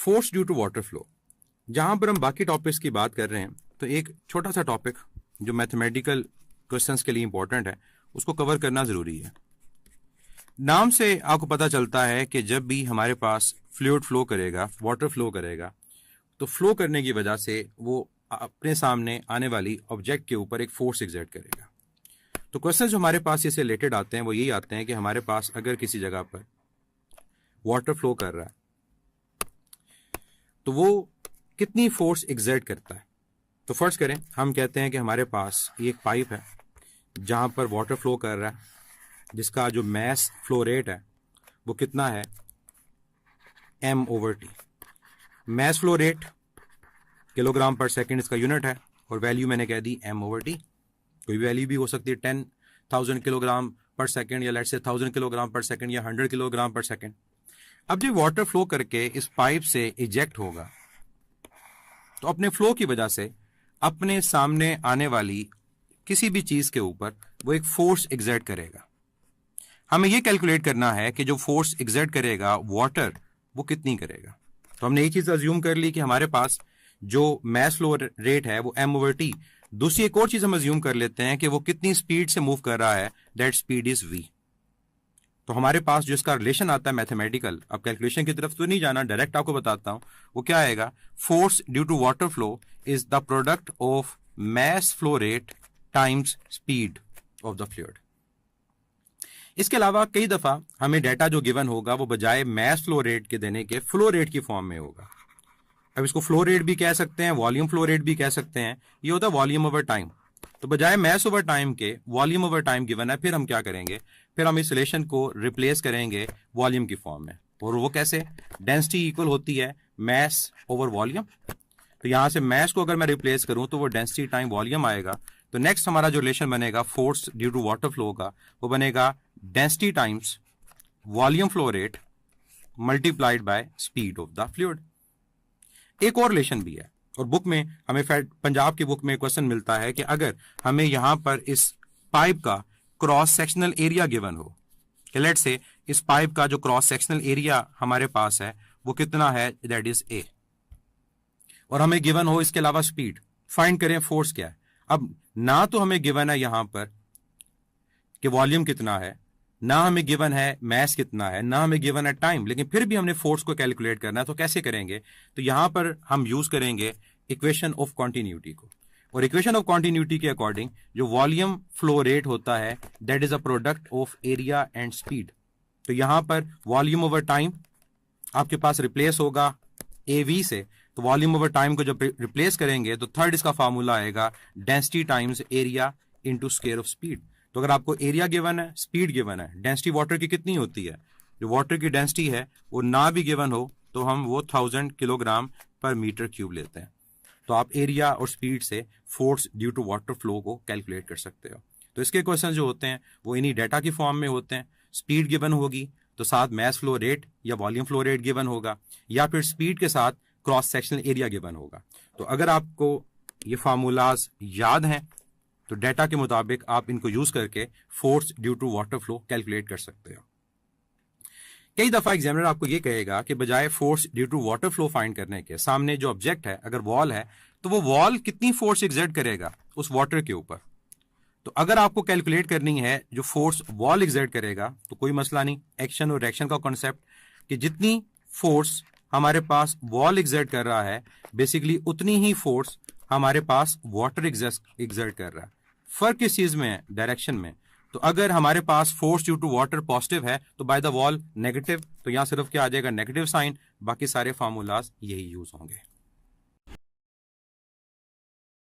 Force due to water flow. जहां पर हम बाकी टॉपिक्स की बात कर रहे हैं तो एक छोटा सा टॉपिक जो मैथमेटिकल क्वेश्चंस के लिए इंपॉर्टेंट है उसको कवर करना जरूरी है। नाम से आपको पता चलता है कि जब भी हमारे पास फ्लूइड फ्लो करेगा, वाटर फ्लो करेगा, तो फ्लो करने की वजह से वो अपने सामने आने वाली ऑब्जेक्ट के ऊपर एक फोर्स एग्जर्ट करेगा। तो क्वेश्चन जो हमारे पास इससे रिलेटेड आते हैं वो यही आते हैं कि हमारे पास अगर किसी जगह पर वाटर फ्लो कर रहा है तो वो कितनी फोर्स एग्जर्ट करता है। तो फर्ज करें हम कहते हैं कि हमारे पास एक पाइप है जहां पर वाटर फ्लो कर रहा है, जिसका जो मैस फ्लो रेट है वो कितना है, m/t। Mass flow rate kilogram per second इसका यूनिट है और वैल्यू मैंने कह दी m/t। कोई वैल्यू भी हो सकती है 10,000 किलोग्राम पर सेकंड या let's say 1000 kilogram per second या 100 किलोग्राम पर सेकंड। अब जब वाटर फ्लो करके इस पाइप से इजेक्ट होगा तो अपने फ्लो की वजह से अपने सामने आने वाली किसी भी चीज के ऊपर वो एक फोर्स एग्जर्ट करेगा। हमें ये कैलकुलेट करना है कि जो फोर्स एग्जर्ट करेगा वाटर वो कितनी करेगा। तो हमने ये चीज अज्यूम कर ली कि हमारे पास जो मैस फ्लो रेट है वो m/t। दूसरी एक और चीज हम अज्यूम कर लेते हैं कि वो कितनी स्पीड से मूव कर रहा है, दैट स्पीड इज v। तो हमारे पास जो इसका रिलेशन आता है मैथमेटिकल, अब कैलकुलेशन की तरफ तो नहीं जाना, डायरेक्ट आपको बताता हूं वो क्या आएगा। Force due to water flow is the product of mass flow rate times speed of the fluid. इसके अलावा कई दफा हमें डाटा जो गिवन होगा वो बजाय मैस फ्लो रेट के देने के फ्लो रेट की फॉर्म में होगा। अब इसको फ्लो रेट भी कह सकते हैं, वॉल्यूम फ्लो रेट भी कह सकते हैं। ये होता है वॉल्यूम ओवर टाइम। तो बजाय मैस ओवर टाइम के वॉल्यूम ओवर टाइम गिवन है, फिर हम क्या करेंगे, फिर हम इस रिलेशन को रिप्लेस करेंगे वॉल्यूम की फॉर्म में। और वो कैसे, डेंसिटी इक्वल होती है मैस ओवर वॉल्यूम। तो यहां से मैस को अगर मैं रिप्लेस करूं तो वो डेंसिटी टाइम वॉल्यूम आएगा। तो नेक्स्ट हमारा जो रिलेशन बनेगा force due to water flow का वो बनेगा density times volume flow rate multiplied by speed of the fluid. एक और रिलेशन भी है और बुक में हमें पंजाब की बुक में क्वेश्चन मिलता है कि अगर हमें यहां पर इस पाइप का क्रॉस सेक्शनल एरिया गिवन हो, लेट से इस पाइप का जो क्रॉस सेक्शनल एरिया हमारे पास है वो कितना है, दैट इज a, और हमें गिवन हो इसके अलावा स्पीड, फाइंड करें फोर्स क्या है। अब ना तो हमें गिवन है यहां पर कि वॉल्यूम कितना है, ना हमें गिवन है मैस कितना है, ना हमें गिवन है टाइम, लेकिन फिर भी हमने फोर्स को कैलकुलेट करना है। तो कैसे करेंगे, तो यहां पर हम यूज करेंगे इक्वेशन ऑफ कॉन्टिन्यूटी को। और इक्वेशन ऑफ कॉन्टिन्यूटी के अकॉर्डिंग जो वॉल्यूम फ्लो रेट होता है that is a product of area and speed. तो यहां पर वॉल्यूम ओवर टाइम आपके पास रिप्लेस होगा AV से। तो वॉल्यूम ओवर टाइम को जब रिप्लेस करेंगे तो थर्ड इसका फार्मूला आएगा density times area into square of speed. तो अगर आपको एरिया गिवन है, स्पीड गिवन है, डेंसिटी वाटर की कितनी होती है, जो वाटर की डेंसिटी है वो ना भी गिवन हो तो हम वो 1000 किलोग्राम पर मीटर क्यूब लेते हैं। तो आप एरिया और स्पीड से force due to water flow को कैलकुलेट कर सकते हो। तो इसके क्वेश्चन जो होते हैं वो इन्हीं डाटा की फॉर्म में होते हैं। स्पीड गिवन होगी तो साथ मैस फ्लो रेट या वॉल्यूम फ्लो रेट गिवन होगा, या फिर स्पीड के साथ क्रॉस सेक्शनल एरिया गिवन होगा। तो अगर आपको ये फार्मूलाज याद हैं तो डाटा के मुताबिक आप इनको यूज करके force due to water flow calculate कर सकते हो। कई दफा एग्जामिनर आपको ये कहेगा कि बजाय force due to water flow find करने के सामने जो ऑब्जेक्ट है, अगर वॉल है, तो वो वॉल कितनी फोर्स एग्जर्ट करेगा उस वाटर के ऊपर। तो अगर आपको कैलकुलेट करनी है जो फोर्स वॉल एग्जर्ट करेगा तो कोई मसला नहीं, एक्शन और रिएक्शन का कॉन्सेप्ट कि जितनी फोर्स हमारे पास वॉल एग्जर्ट कर रहा है बेसिकली उतनी ही फोर्स हमारे पास वाटर एग्जर्ट कर रहा है। फर्क किस चीज में है, डायरेक्शन में। तो अगर हमारे पास force due to water positive है तो बाय द वॉल नेगेटिव, तो यहां सिर्फ क्या आ जाएगा, नेगेटिव साइन। बाकी सारे फार्मूलाज यही यूज होंगे।